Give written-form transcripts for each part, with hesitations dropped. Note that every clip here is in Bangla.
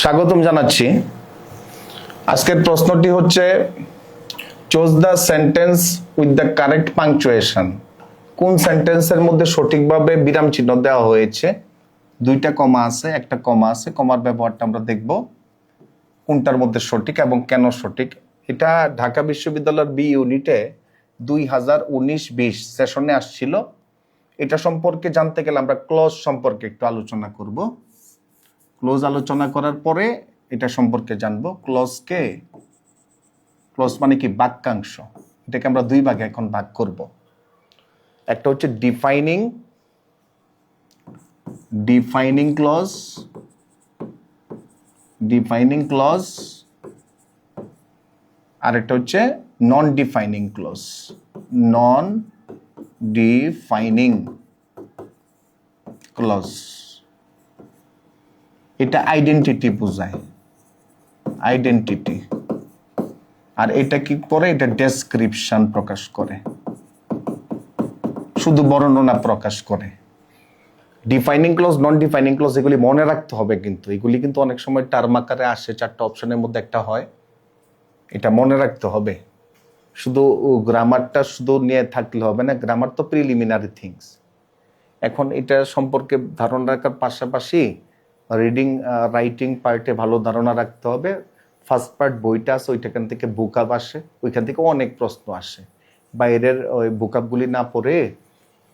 স্বাগতম জানাচ্ছি। আজকের প্রশ্নটি হচ্ছে choose the sentence with the correct punctuation. কোন সেন্টেন্সের মধ্যে সঠিকভাবে বিরাম চিহ্ন দেওয়া হয়েছে? দুইটা কমা আছে, একটা কমা আছে। কমার ব্যবহারটা আমরা দেখব, কোনটার মধ্যে সঠিক এবং কেন সঠিক। এটা ঢাকা বিশ্ববিদ্যালয়ের বি ইউনিটে 2019-20 সেশনে আসছিল। এটা সম্পর্কে জানতে গেলে আমরা ক্লজ সম্পর্কে একটু আলোচনা করব। ক্লোজ আলোচনা করার পরে এটা সম্পর্কে জানবো। ক্লোজ মানে কি? বাক্যাংশ। এটাকে আমরা দুই ভাগে এখন ভাগ করব। একটা হচ্ছে ডিফাইনিং ক্লজ, আর একটা হচ্ছে নন ডিফাইনিং ক্লজ। এটা আইডেন্টিটি বোঝায়, আইডেন্টিটি। আর এটা কি করে? এটা ডেসক্রিপশন প্রকাশ করে, শুধু বর্ণনা প্রকাশ করে। ডিফাইনিং ক্লজ, নন ডিফাইনিং ক্লজ এগুলি মনে রাখতে হবে, কিন্তু এগুলি কিন্তু অনেক সময় টার্ম আকারে আসে, চারটা অপশনের মধ্যে একটা হয়। এটা মনে রাখতে হবে। শুধু গ্রামারটা শুধু নিয়ে থাকলে হবে না, গ্রামার তো প্রিলিমিনারি থিংস। এখন এটা সম্পর্কে ধারণা রাখার পাশাপাশি রিডিং রাইটিং পার্টে ভালো ধারণা রাখতে হবে। ফার্স্ট পার্ট বইটা আছে, ওইখান থেকে ভোকাব আসে, ওইখান থেকে অনেক প্রশ্ন আসে। বাইরের ওই ভোকাবগুলি না পড়ে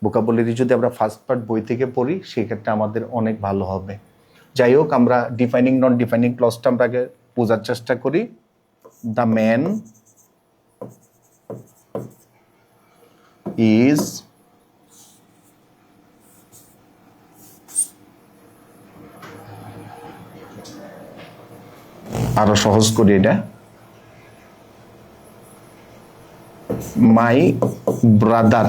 ভোকাবুলারি যদি আমরা ফার্স্ট পার্ট বই থেকে পড়ি, সেক্ষেত্রে আমাদের অনেক ভালো হবে। যাই হোক, আমরা ডিফাইনিং নন ডিফাইনিং ক্লজটা আমরা আগে বোঝার চেষ্টা করি। দ্য ম্যান ইজ আরো সহজ করি এটা, my brother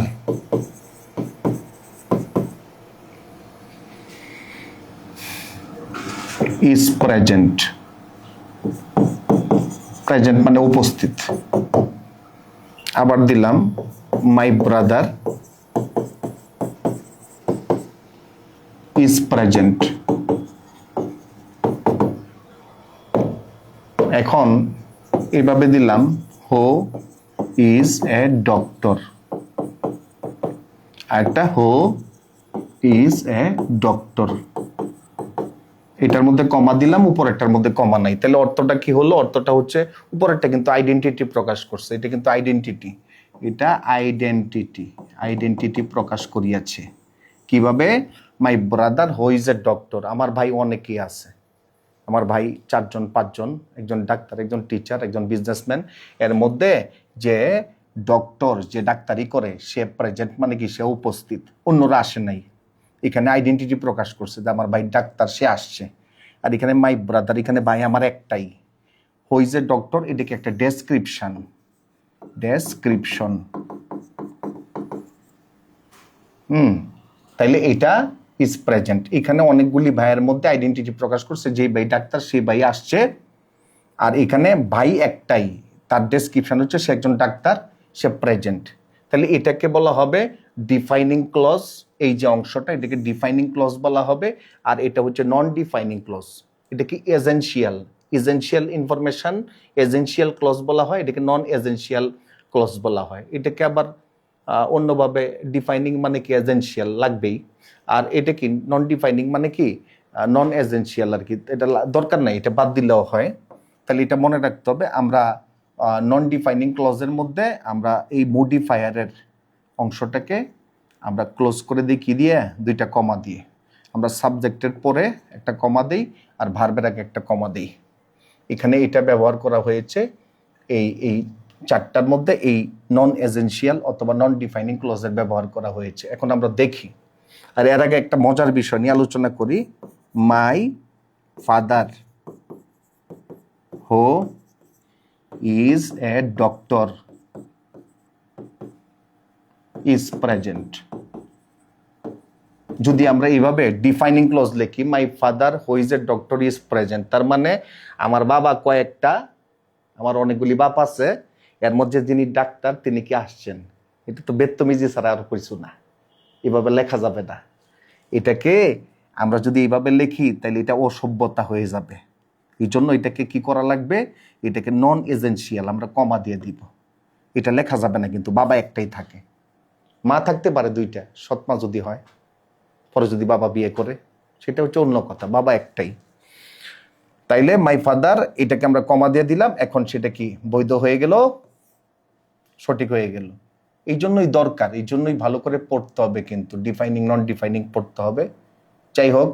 is present. Present মানে উপস্থিত। আবার দিলাম মাই ব্রাদার ইজ প্রেজেন্ট। এখন এভাবে দিলাম হু ইজ এ ডক্টর, আরেকটা হু ইজ এ ডক্টর। এটার মধ্যে কমা দিলাম, উপরেরটার মধ্যে কমা নাই। তাহলে অর্থটা কি হলো? অর্থটা হচ্ছে উপরেরটা কিন্তু আইডেন্টিটি প্রকাশ করছে। এটা কিন্তু আইডেন্টিটি প্রকাশ করিয়াছে। কিভাবে? My brother who is a doctor. আমার ভাই অনেকেই আছে, আমার ভাই 4-5 জন, একজন ডাক্তার, একজন টিচার, একজন বিজনেসম্যান। এর মধ্যে যে ডক্টর, যে ডাক্তারি করে, সে প্রেজেন্ট মানে কি? সে উপস্থিত, অন্যরা আসে নাই। এখানে আইডেন্টিটি প্রকাশ করছে যে আমার ভাই ডাক্তার, সে আসছে। আর এখানে মাই ব্রাদার, এখানে ভাই আমার একটাই। হু ইজ এ ডক্টর, এটাকে একটা ডেসক্রিপশন। তাইলে এটা ইজ প্রেজেন্ট। এখানে অনেকগুলি ভাইয়ের মধ্যে আইডেন্টিটি প্রকাশ করছে, যে ভাই ডাক্তার সেই ভাই আসছে। আর এখানে ভাই একটাই, তার ডেসক্রিপশন হচ্ছে সে একজন ডাক্তার, সে প্রেজেন্ট। তাহলে এটাকে বলা হবে ডিফাইনিং ক্লজ। এই যে অংশটা, এটাকে ডিফাইনিং ক্লজ বলা হবে। আর এটা হচ্ছে নন ডিফাইনিং ক্লজ। এটা কি? এজেন্সিয়াল ইনফরমেশন, এজেন্সিয়াল ক্লজ বলা হয়। এটাকে নন এজেন্সিয়াল ক্লজ বলা হয়। এটাকে আবার অন্যভাবে ডিফাইনিং মানে কি? এজেন্সিয়াল লাগবেই। আর এটা কি? নন ডিফাইনিং মানে কি? নন এজেন্সিয়াল আর কি। এটা দরকার নাই, এটা বাদ দিলেও হয়। তাহলে এটা মনে রাখতে হবে। আমরা নন ডিফাইনিং ক্লজের মধ্যে আমরা এই মডিফায়ারের অংশটাকে আমরা ক্লোজ করে দিই কি দিয়ে? দুইটা কমা দিয়ে। আমরা সাবজেক্টের পরে একটা কমা দিই, আর ভার্বের আগে একটা কমা দিই। এখানে এটা ব্যবহার করা হয়েছে এই চারটার মধ্যে এই নন এজেন্সিয়াল অথবা নন ডিফাইনিং ক্লজের ব্যবহার করা হয়েছে। এখন আমরা দেখি। আর এর আগে একটা মজার বিষয় নিয়ে আলোচনা করি। My father who is a doctor is present. যদি আমরা এইভাবে ডিফাইনিং ক্লজ লিখি, my father who is a doctor is present, তার মানে আমার বাবা কয়েকটা, আমার অনেকগুলি বাপ আছে, এর মধ্যে যিনি ডাক্তার তিনি কি আসছেন। এটা তো বেত্তমিজি ছাড়া আর কিছু না, এভাবে লেখা যাবে না। এটাকে আমরা যদি এইভাবে লিখি তাহলে এটা অসভ্যতা হয়ে যাবে। এই জন্য এটাকে কি করা লাগবে, এটাকে নন এজেন্সিয়াল আমরা কমা দিয়ে দিব। এটা লেখা যাবে না, কিন্তু বাবা একটাই থাকে। মা থাকতে পারে দুইটা, সৎমা যদি হয়, পরে যদি বাবা বিয়ে করে সেটা হচ্ছে অন্য কথা, বাবা একটাই। তাইলে মাই ফাদার এটাকে আমরা কমা দিয়ে দিলাম, এখন সেটা কি বৈধ হয়ে গেল, সঠিক হয়ে গেল। এই জন্যই দরকার, এই জন্যই ভালো করে পড়তে হবে, কিন্তু ডিফাইনিং নন ডিফাইনিং পড়তে হবে। যাই হোক,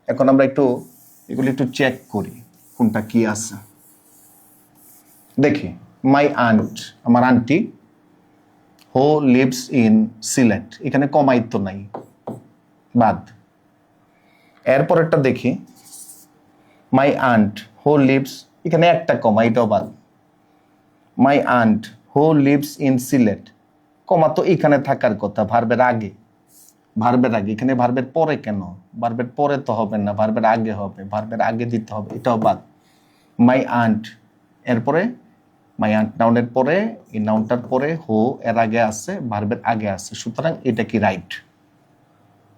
এখন আমরা একটু এগুলো একটু চেক করি কোনটা কি আছে। দেখি, মাই আন্ট আমার আন্টি, হো লিভস ইন সিলেট, এখানে কমাই তো নাই, বাদ। এরপরেরটা দেখি, মাই আন্ট হো লিভস, এখানে একটা কমা, এটাও বাদ। মাই আন্ট হো লিভস ইন সিলেট, কমা তো এখানে থাকার কথা, ভার্বের আগে, ভার্বের আগে। এখানে ভার্বের পরে কেন? ভার্বের পরে তো হবে না, ভার্বের আগে হবে, ভার্বের আগে দিতে হবে, এটাও বাদ। মাই আন্ট, এরপরে মাই আন্ট নাউনের পরে, এই নাউনটার পরে হো এর আগে আছে, ভার্বের আগে আছে, সুতরাং এটা কি রাইট।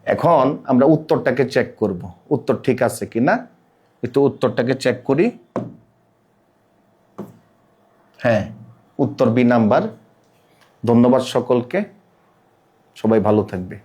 এখন আমরা উত্তরটাকে চেক করব, উত্তর ঠিক আছে কিনা। একটু উত্তরটাকে চেক করি। হ্যাঁ, উত্তর বি নাম্বার। ধন্যবাদ সকলকে, সবাই ভালো থাকবে।